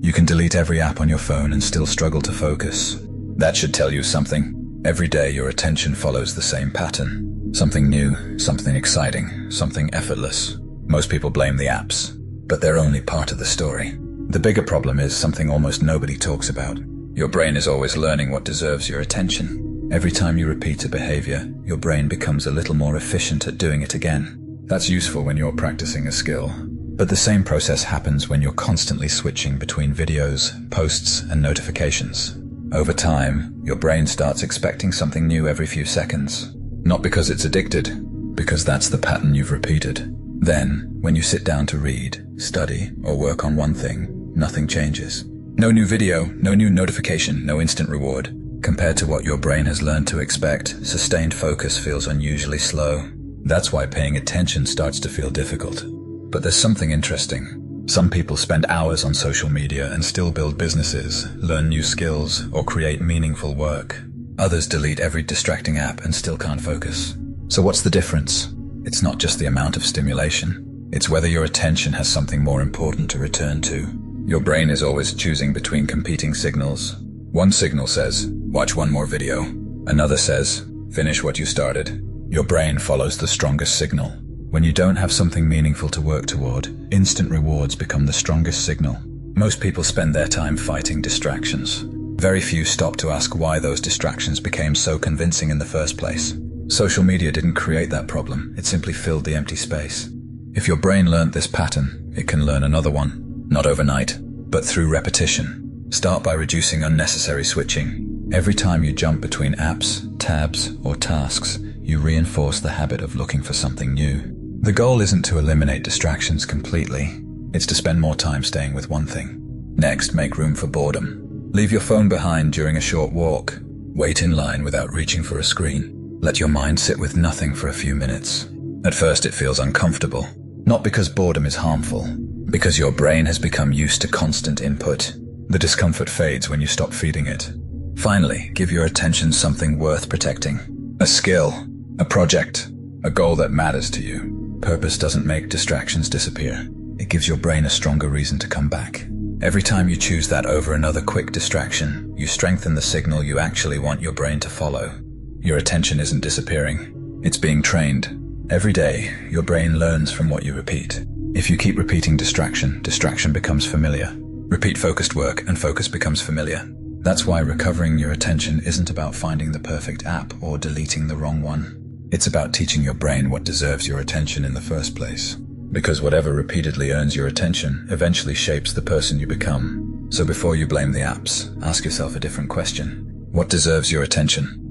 You can delete every app on your phone and still struggle to focus. That should tell you something. Every day your attention follows the same pattern. Something new, something exciting, something effortless. Most people blame the apps, but they're only part of the story. The bigger problem is something almost nobody talks about. Your brain is always learning what deserves your attention. Every time you repeat a behavior, your brain becomes a little more efficient at doing it again. That's useful when you're practicing a skill. But the same process happens when you're constantly switching between videos, posts, and notifications. Over time, your brain starts expecting something new every few seconds. Not because it's addicted, because that's the pattern you've repeated. Then, when you sit down to read, study, or work on one thing, nothing changes. No new video, no new notification, no instant reward. Compared to what your brain has learned to expect, sustained focus feels unusually slow. That's why paying attention starts to feel difficult. But there's something interesting. Some people spend hours on social media and still build businesses, learn new skills, or create meaningful work. Others delete every distracting app and still can't focus. So what's the difference? It's not just the amount of stimulation. It's whether your attention has something more important to return to. Your brain is always choosing between competing signals. One signal says, watch one more video. Another says, finish what you started. Your brain follows the strongest signal. When you don't have something meaningful to work toward, instant rewards become the strongest signal. Most people spend their time fighting distractions. Very few stop to ask why those distractions became so convincing in the first place. Social media didn't create that problem, it simply filled the empty space. If your brain learned this pattern, it can learn another one. Not overnight, but through repetition. Start by reducing unnecessary switching. Every time you jump between apps, tabs, or tasks, you reinforce the habit of looking for something new. The goal isn't to eliminate distractions completely. It's to spend more time staying with one thing. Next, make room for boredom. Leave your phone behind during a short walk. Wait in line without reaching for a screen. Let your mind sit with nothing for a few minutes. At first, it feels uncomfortable. Not because boredom is harmful, because your brain has become used to constant input. The discomfort fades when you stop feeding it. Finally, give your attention something worth protecting. A skill, a project, a goal that matters to you. Purpose doesn't make distractions disappear. It gives your brain a stronger reason to come back. Every time you choose that over another quick distraction, you strengthen the signal you actually want your brain to follow. Your attention isn't disappearing. It's being trained. Every day, your brain learns from what you repeat. If you keep repeating distraction, distraction becomes familiar. Repeat focused work, and focus becomes familiar. That's why recovering your attention isn't about finding the perfect app or deleting the wrong one. It's about teaching your brain what deserves your attention in the first place. Because whatever repeatedly earns your attention eventually shapes the person you become. So before you blame the apps, ask yourself a different question. What deserves your attention?